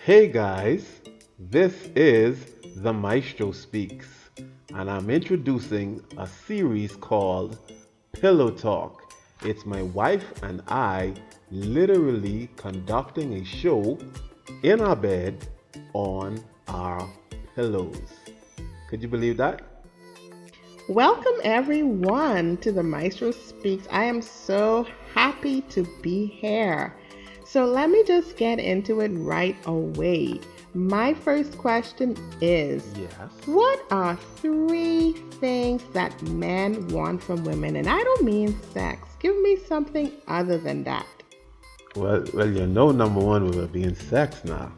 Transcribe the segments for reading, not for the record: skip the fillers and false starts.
Hey guys, this is the Maestro Speaks, and I'm introducing a series called Pillow Talk. It's my wife and I literally conducting a show in our bed on our pillows. Could you believe that? Welcome everyone to the Maestro Speaks. I am so happy to be here. So let me just get into it right away. My first question is, Yes. what are three things that men want from women? And I don't mean sex. Give me something other than that. Well, you know, number one would have been sex now.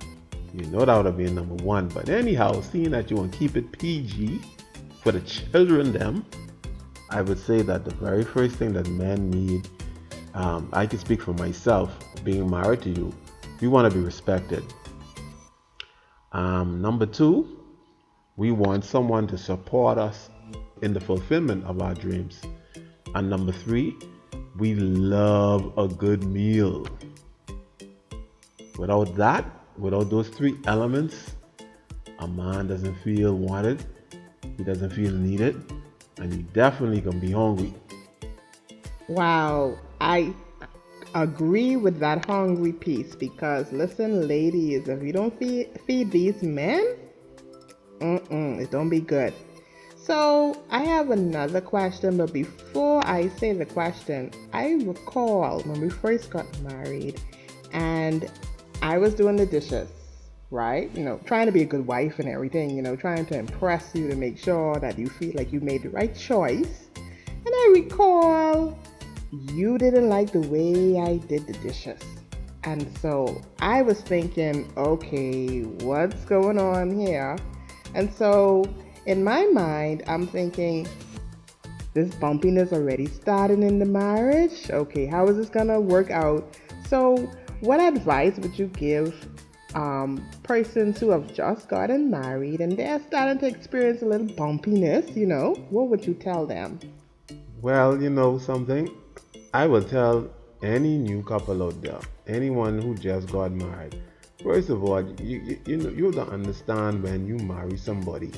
You know that would have been number one. But anyhow, seeing that you want to keep it PG for the children, them, I would say that the very first thing that men need, I can speak for myself, being married to you, we want to be respected. Number two, we want someone to support us in the fulfillment of our dreams. And number three, we love a good meal. Without that, without those three elements, a man doesn't feel wanted, he doesn't feel needed, and he definitely can be hungry. Wow, I agree with that hungry piece because listen, ladies, if you don't feed these men, it don't be good. So I have another question, but before I say the question, I recall when we first got married and I was doing the dishes, right? Trying to be a good wife and everything, trying to impress you to make sure that you feel like you made the right choice. And I recall you didn't like the way I did the dishes. And so I was thinking, okay, what's going on here? And so in my mind, I'm thinking, this bumpiness already started in the marriage. Okay, how is this gonna work out? So, what advice would you give persons who have just gotten married and they're starting to experience a little bumpiness? What would you tell them? Well, you know something? I will tell any new couple out there, anyone who just got married. First of all, you know you have to understand when you marry somebody.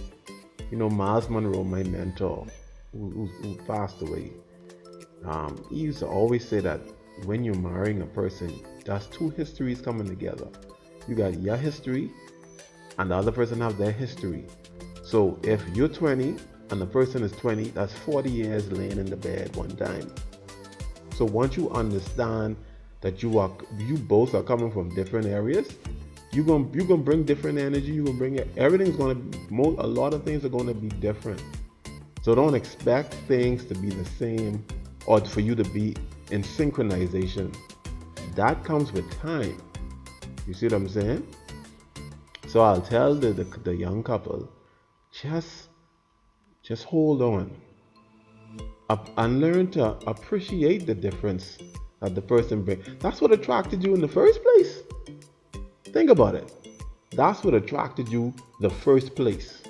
You know, Miles Monroe, my mentor, who passed away, he used to always say that when you're marrying a person, there's two histories coming together. You got your history, and the other person have their history. So if you're 20 and the person is 20, that's 40 years laying in the bed one time. So once you understand that you both are coming from different areas, you gonna bring different energy. You gonna bring it. Everything's gonna be a lot of things are gonna be different. So don't expect things to be the same or for you to be in synchronization. That comes with time. You see what I'm saying? So I'll tell the young couple, just just hold on and learn to appreciate the difference that the person brings. That's what attracted you in the first place. Think about it. That's what attracted you the first place.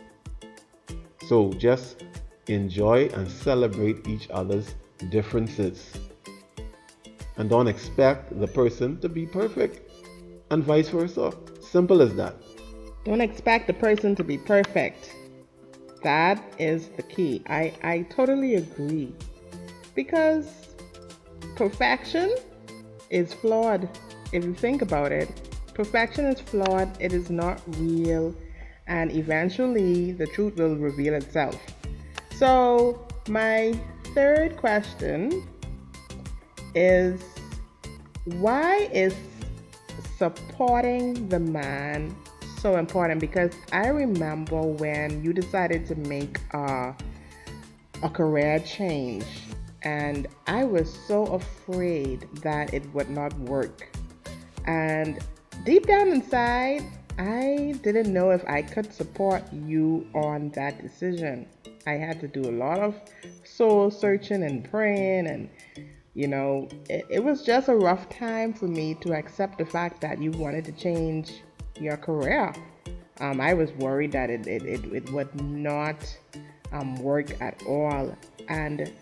So just enjoy and celebrate each other's differences. And don't expect the person to be perfect and vice versa. Simple as that. Don't expect the person to be perfect. That is the key. I totally agree. Because perfection is flawed. If you think about it, perfection is flawed, it is not real, and eventually the truth will reveal itself. So, my third question is, why is supporting the man so important? Because I remember when you decided to make a career change, and I was so afraid that it would not work. And deep down inside, I didn't know if I could support you on that decision. I had to do a lot of soul searching and praying, and it was just a rough time for me to accept the fact that you wanted to change your career. I was worried that it would not work at all. And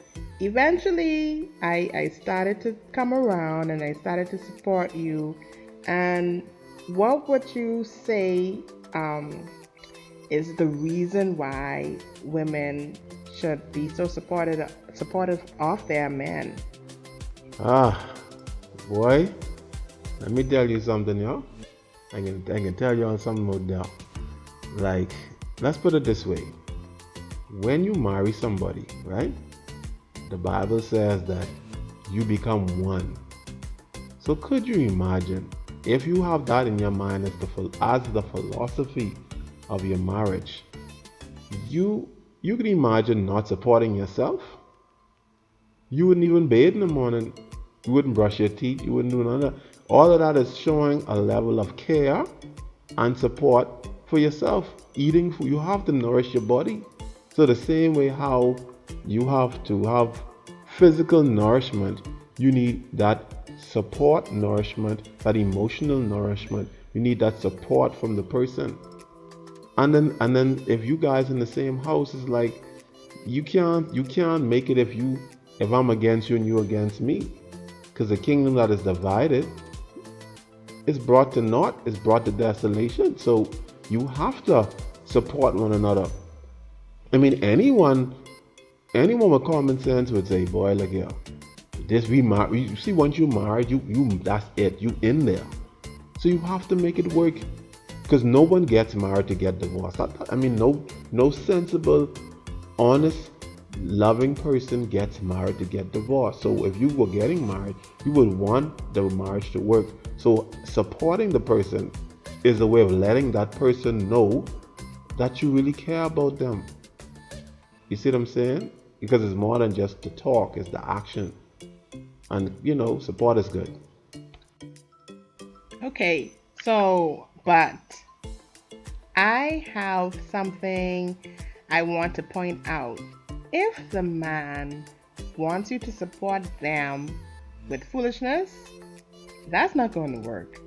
eventually, I started to come around and I started to support you. And what would you say is the reason why women should be so supportive of their men? Ah, boy, let me tell you something, yo. I can tell you on something about that. Like, let's put it this way. When you marry somebody, right? The Bible says that you become one. So could you imagine if you have that in your mind as the philosophy of your marriage, you can imagine not supporting yourself. You wouldn't even bathe in the morning. You wouldn't brush your teeth. You wouldn't do none of that. All of that is showing a level of care and support for yourself. Eating food, you have to nourish your body. So the same way how you have to have physical nourishment, you need that support nourishment, that emotional nourishment. You need that support from the person. And then if you guys in the same house, it's like you can't make it if I'm against you and you against me. Because the kingdom that is divided is brought to naught, is brought to desolation. So you have to support one another. I mean, anyone with common sense would say, boy, look here, this we married. You see, once you married, you that's it. You in there. So you have to make it work. Because no one gets married to get divorced. I mean, no sensible, honest, loving person gets married to get divorced. So if you were getting married, you would want the marriage to work. So supporting the person is a way of letting that person know that you really care about them. You see what I'm saying? Because it's more than just the talk, it's the action. And support is good. Okay, so, but I have something I want to point out. If the man wants you to support them with foolishness, that's not going to work.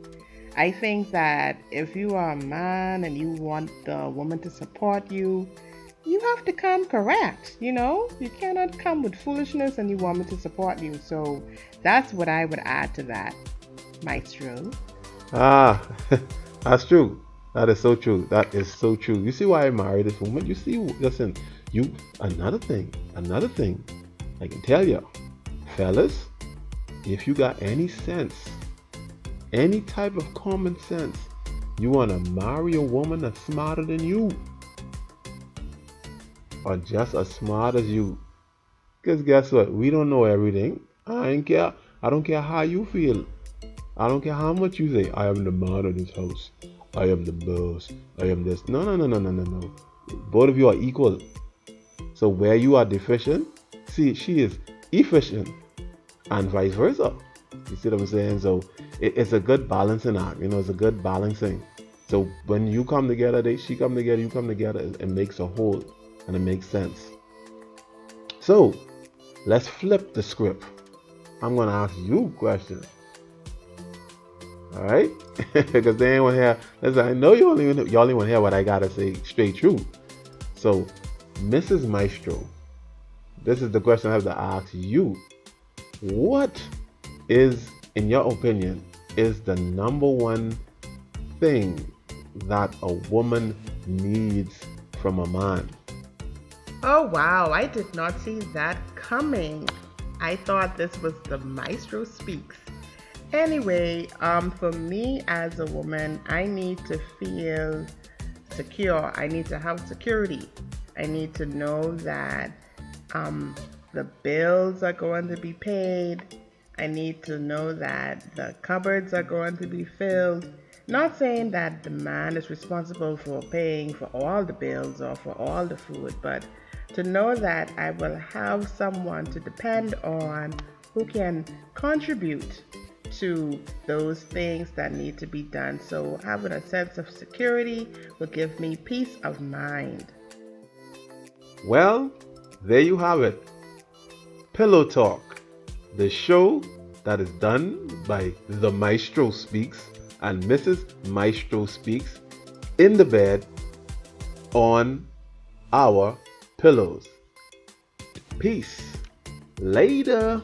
I think that if you are a man and you want the woman to support you, you have to come correct. You cannot come with foolishness and you want me to support you. So that's what I would add to that, Maestro. Ah, that's true. That is so true. That is so true. You see why I married this woman? You see, listen, another thing, I can tell you, fellas, if you got any sense, any type of common sense, you want to marry a woman that's smarter than you, or just as smart as you. Because guess what? We don't know everything. I ain't care. I don't care how you feel. I don't care how much you say, I am the man of this house. I am the boss. I am this. No, no, no, no, no, no, no. Both of you are equal. So where you are deficient, see, she is efficient, and vice versa. You see what I'm saying? So it's a good balancing act. It's a good balancing. So when you come together, she come together, you come together, it makes a whole, and it makes sense. So let's flip the script. I'm gonna ask you questions. All right, because they ain't want to hear. Listen, I know y'all only want to hear what I gotta say straight true. So, Mrs. Maestro, this is the question I have to ask you. What is, in your opinion, is the number one thing that a woman needs from a man? Oh wow, I did not see that coming. I thought this was the Maestro Speaks. Anyway, for me as a woman, I need to feel secure. I need to have security. I need to know that the bills are going to be paid. I need to know that the cupboards are going to be filled. Not saying that the man is responsible for paying for all the bills or for all the food, but to know that I will have someone to depend on who can contribute to those things that need to be done. So having a sense of security will give me peace of mind. Well, there you have it. Pillow Talk, the show that is done by the Maestro Speaks and Mrs. Maestro Speaks in the bed on our pillows. Peace. Later.